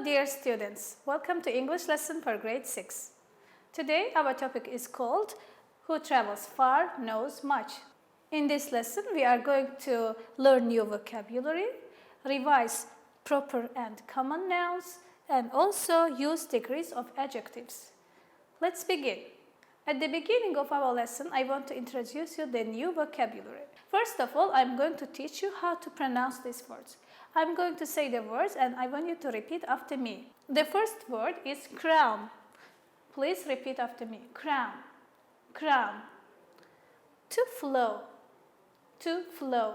dear students, welcome to English lesson for grade 6. Today our topic is called Who travels far knows much. In this lesson we are going to learn new vocabulary, revise proper and common nouns, and also use degrees of adjectives. Let's begin. At the beginning of our lesson, I want to introduce you the new vocabulary. First of all, I'm going to teach you how to pronounce these words. I'm going to say the words and I want you to repeat after me. The first word is crown. Please repeat after me. Crown, crown. To flow, to flow.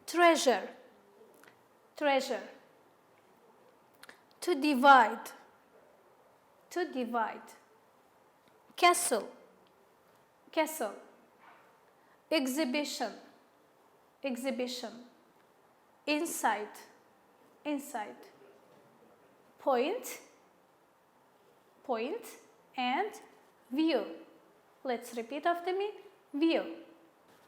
Treasure, treasure. To divide, to divide. Castle, castle. Exhibition, exhibition. Inside, inside. Point, point, and view. Let's repeat after me. View.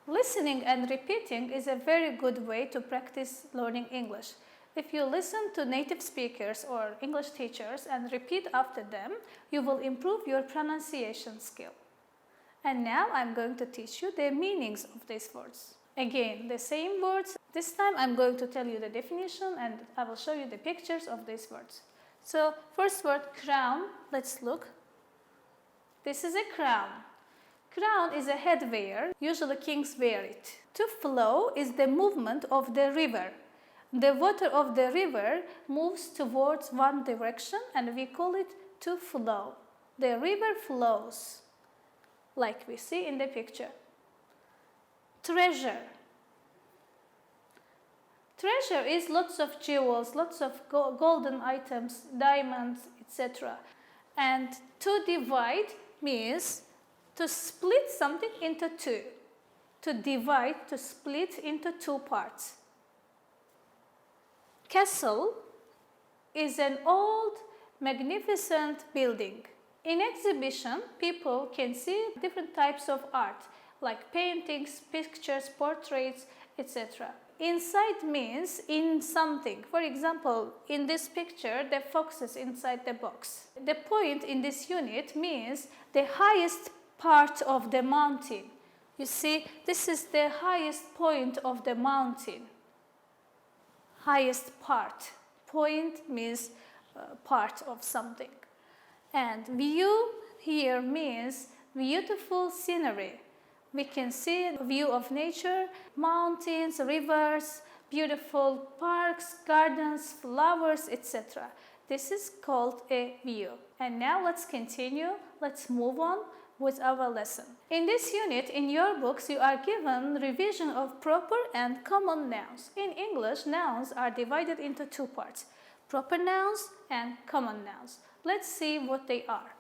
Listening and repeating is a very good way to practice learning English. If you listen to native speakers or English teachers and repeat after them, you will improve your pronunciation skill. And now I'm going to teach you the meanings of these words. Again, the same words. This time I'm going to tell you the definition and I will show you the pictures of these words. So, first word, crown. Let's look. This is a crown. Crown is a headwear. Usually kings wear it. To flow is the movement of the river. The water of the river moves towards one direction and we call it to flow. The river flows, like we see in the picture. Treasure. Treasure is lots of jewels, lots of golden items, diamonds, etc. And to divide means to split something into two. To divide, to split into two parts. Castle is an old, magnificent building. In exhibition, people can see different types of art, like paintings, pictures, portraits, etc. Inside means in something. For example, in this picture, the fox is inside the box. The point in this unit means the highest part of the mountain. You see, this is the highest point of the mountain. Highest part. Point means part of something. And view here means beautiful scenery. We can see a view of nature, mountains, rivers, beautiful parks, gardens, flowers, etc. This is called a view. And now let's continue. Let's move on with our lesson. In this unit, in your books, you are given revision of proper and common nouns. In English, nouns are divided into two parts, proper nouns and common nouns. Let's see what they are.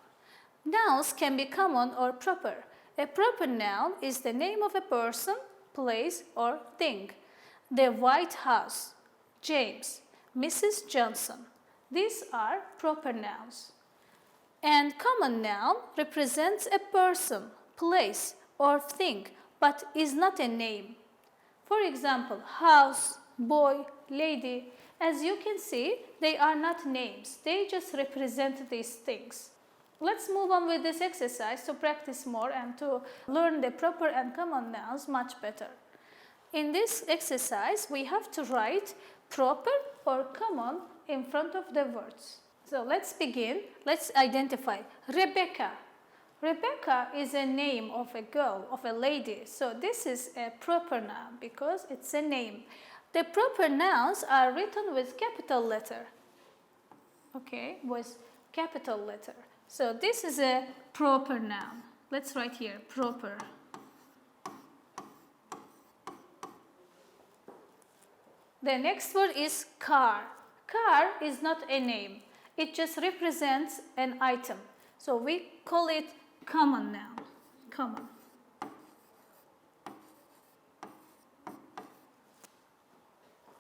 Nouns can be common or proper. A proper noun is the name of a person, place, or thing. The White House, James, Mrs. Johnson. These are proper nouns. And common noun represents a person, place, or thing, but is not a name. For example, house, boy, lady. As you can see, they are not names. They just represent these things. Let's move on with this exercise to practice more and to learn the proper and common nouns much better. In this exercise, we have to write proper or common in front of the words. So let's begin. Let's identify. Rebecca. Rebecca is a name of a girl, of a lady. So this is a proper noun because it's a name. The proper nouns are written with capital letter. Okay, with capital letter. So this is a proper noun. Let's write here, proper. The next word is car. Car is not a name. It just represents an item. So we call it common noun. Common.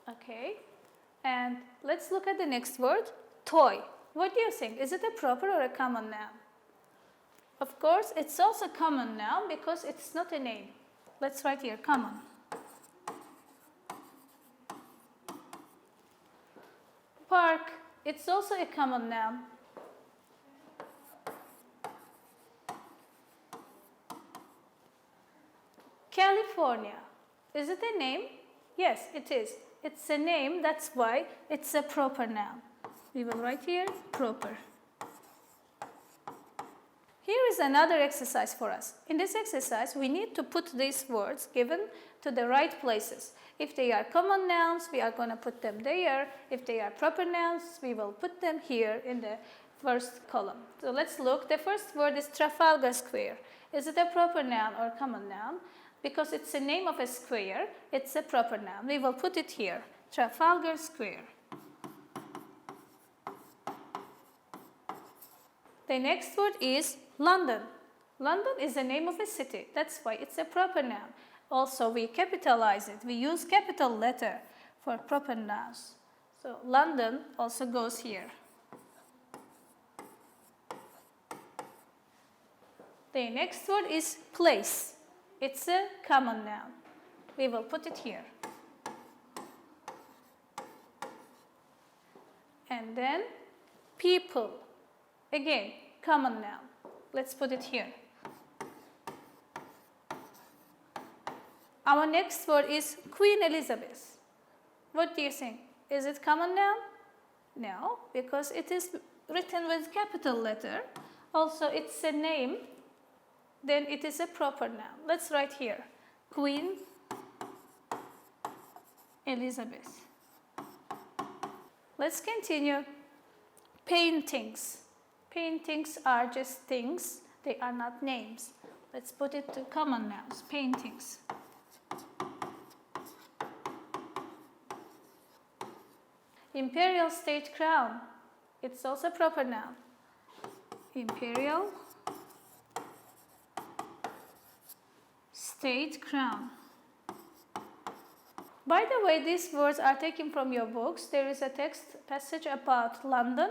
Okay. And let's look at the next word, toy. What do you think? Is it a proper or a common noun? Of course, it's also common noun because it's not a name. Let's write here, common. Park, It's also a common noun. California. Is it a name? Yes, it is. It's a name, that's why it's a proper noun. We will write here proper. Here is another exercise for us. In this exercise, we need to put these words given to the right places. If they are common nouns, we are going to put them there. If they are proper nouns, we will put them here in the first column. So let's look. The first word is Trafalgar Square. Is it a proper noun or common noun? Because it's the name of a square, it's a proper noun. We will put it here, Trafalgar Square. The next word is London. London is the name of a city. That's why it's a proper noun. Also, we capitalize it. We use capital letter for proper nouns. So, London also goes here. The next word is place. It's a common noun. We will put it here. And then people. Again, common noun. Let's put it here. Our next word is Queen Elizabeth. What do you think? Is it common noun? No, because it is written with capital letter. Also, it's a name. Then it is a proper noun. Let's write here, Queen Elizabeth. Let's continue. Paintings. Paintings are just things. They are not names. Let's put it to common nouns, paintings. Imperial state crown. It's also proper noun. Imperial state crown. By the way, these words are taken from your books. There is a text passage about London.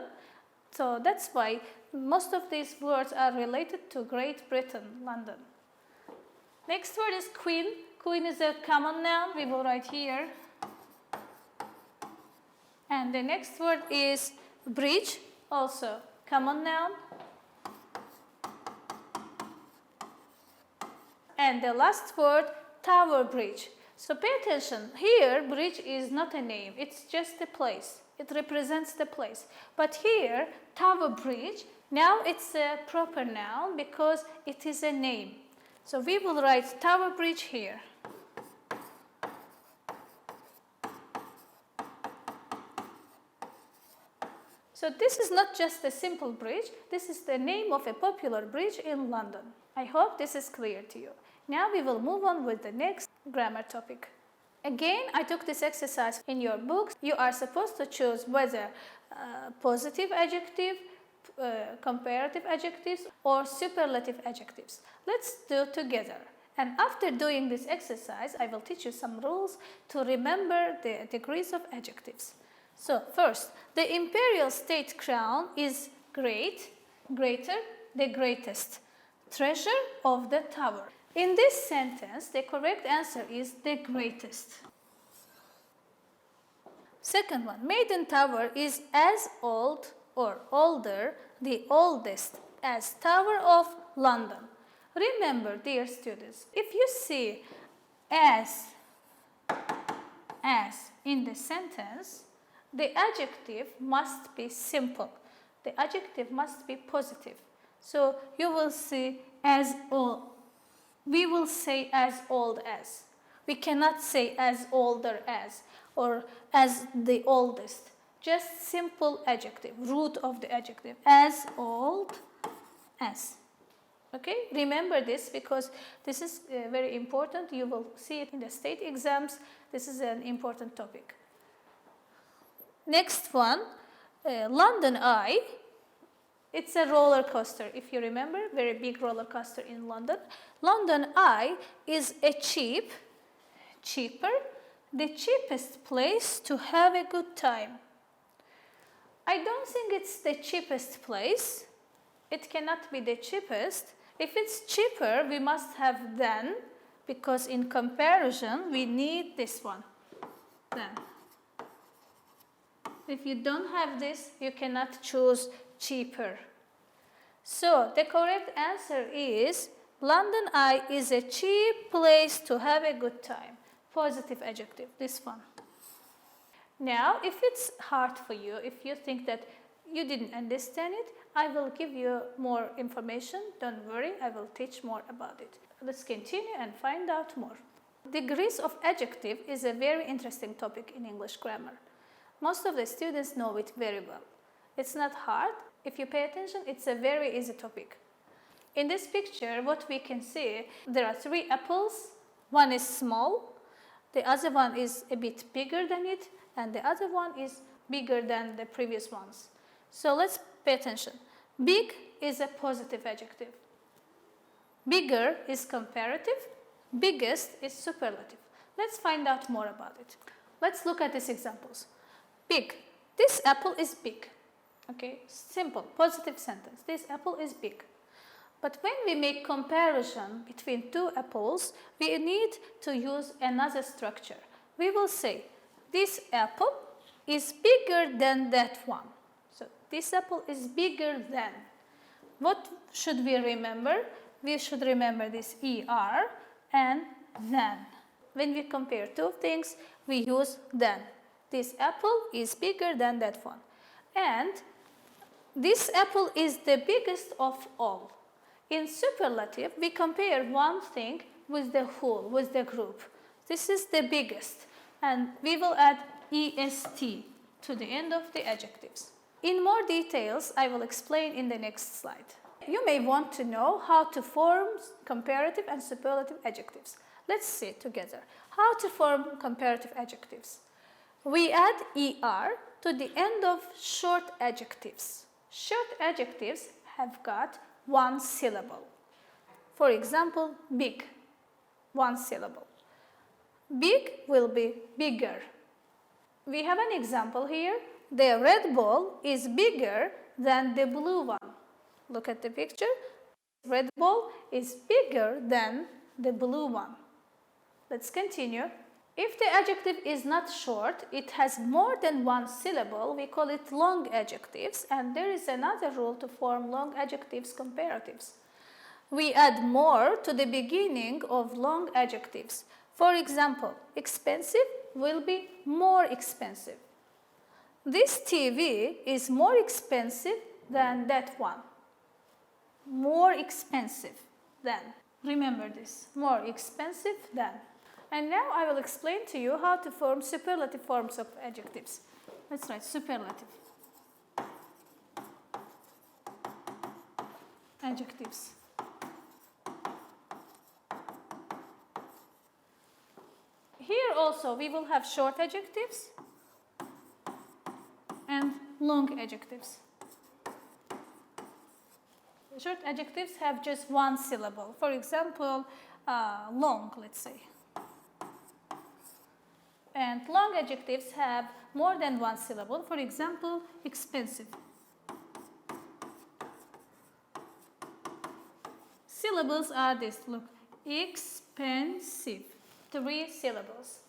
So that's why most of these words are related to Great Britain, London. Next word is queen. Queen is a common noun. We will write here. And the next word is bridge, also common noun. And the last word, Tower Bridge. So pay attention. Here, bridge is not a name. It's just a place. It represents the place. But here, Tower Bridge, now it's a proper noun because it is a name. So we will write Tower Bridge here. So this is not just a simple bridge. This is the name of a popular bridge in London. I hope this is clear to you. Now we will move on with the next grammar topic. Again, I took this exercise in your books. You are supposed to choose whether positive adjective, comparative adjectives, or superlative adjectives. Let's do together. And after doing this exercise, I will teach you some rules to remember the degrees of adjectives. So first, the imperial state crown is great, greater, the greatest, treasure of the tower. In this sentence, the correct answer is the greatest. Second one, Maiden Tower is as old or older, the oldest, as Tower of London. Remember, dear students, if you see as in the sentence, the adjective must be simple. The adjective must be positive. So you will see as old. We will say as old as. We cannot say as older as or as the oldest. Just simple adjective, root of the adjective, as old as. Okay, remember this because this is very important. You will see it in the state exams. This is an important topic. Next one, London Eye. It's a roller coaster, if you remember, very big roller coaster in London. London Eye is a cheaper, the cheapest place to have a good time. I don't think it's the cheapest place. It cannot be the cheapest. If it's cheaper, we must have than, because in comparison, we need this one, than. If you don't have this, you cannot choose cheaper. So the correct answer is London Eye is a cheap place to have a good time. Positive adjective, this one. Now, if it's hard for you, if you think that you didn't understand it, I will give you more information. Don't worry, I will teach more about it. Let's continue and find out more. Degrees of adjective is a very interesting topic in English grammar. Most of the students know it very well. It's not hard. If you pay attention, it's a very easy topic. In this picture, what we can see, there are 3 apples. One is small, the other one is a bit bigger than it, and the other one is bigger than the previous ones. So let's pay attention. Big is a positive adjective. Bigger is comparative. Biggest is superlative. Let's find out more about it. Let's look at these examples. Big. This apple is big. Okay, simple, positive sentence. This apple is big. But when we make comparison between 2 apples, we need to use another structure. We will say, this apple is bigger than that one. So, this apple is bigger than. What should we remember? We should remember this ER and than. When we compare 2 things, we use than. This apple is bigger than that one. And this apple is the biggest of all. In superlative, we compare one thing with the whole, with the group. This is the biggest. And we will add EST to the end of the adjectives. In more details, I will explain in the next slide. You may want to know how to form comparative and superlative adjectives. Let's see it together. How to form comparative adjectives. We add ER to the end of short adjectives. Short adjectives have got 1 syllable. For example, big, 1 syllable. Big will be bigger. We have an example here. The red ball is bigger than the blue one. Look at the picture. Red ball is bigger than the blue one. Let's continue. If the adjective is not short, it has more than 1 syllable, we call it long adjectives, and there is another rule to form long adjectives comparatives. We add more to the beginning of long adjectives. For example, expensive will be more expensive. This TV is more expensive than that one. More expensive than. Remember this, more expensive than. And now I will explain to you how to form superlative forms of adjectives. Let's write superlative. Adjectives. Here also we will have short adjectives and long adjectives. Short adjectives have just 1 syllable. For example, long, let's say. And long adjectives have more than 1 syllable. For example, expensive. Syllables are this, look, expensive, 3 syllables.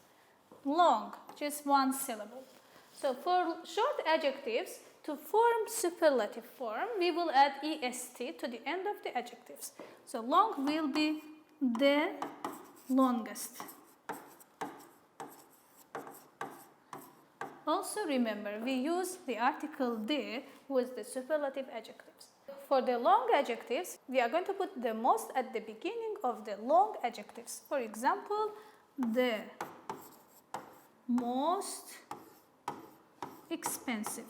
Long, just 1 syllable. So for short adjectives, to form superlative form, we will add EST to the end of the adjectives. So long will be the longest. Also remember, we use the article the with the superlative adjectives. For the long adjectives, we are going to put the most at the beginning of the long adjectives. For example, the most expensive.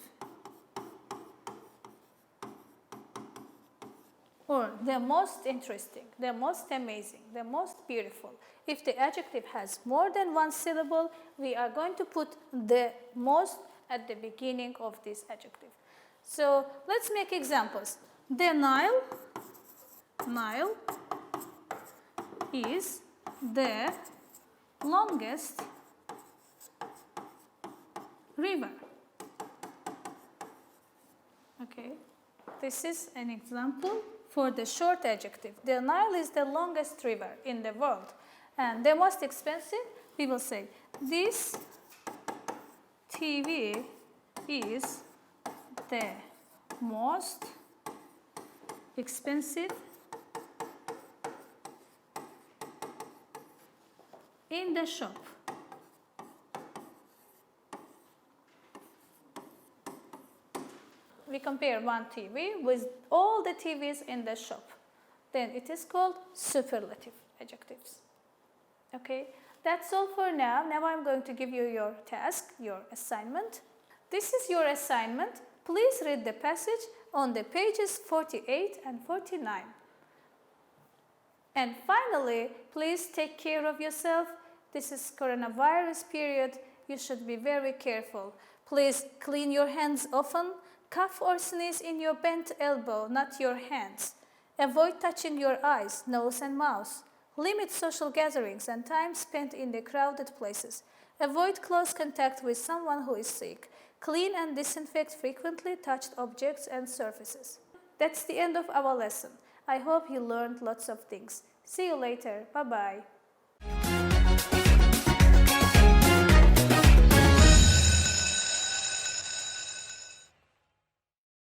Or the most interesting, the most amazing, the most beautiful. If the adjective has more than 1 syllable, we are going to put the most at the beginning of this adjective. So let's make examples. The Nile is the longest river. Okay, this is an example for the short adjective. The Nile is the longest river in the world. And the most expensive, we will say, this TV is the most expensive in the shop. We compare one TV with all the TVs in the shop. Then it is called superlative adjectives. Okay, that's all for now. Now I'm going to give you your task, your assignment. This is your assignment. Please read the passage on the pages 48 and 49. And finally, please take care of yourself. This is coronavirus period. You should be very careful. Please clean your hands often. Cough or sneeze in your bent elbow, not your hands. Avoid touching your eyes, nose and mouth. Limit social gatherings and time spent in the crowded places. Avoid close contact with someone who is sick. Clean and disinfect frequently touched objects and surfaces. That's the end of our lesson. I hope you learned lots of things. See you later. Bye-bye.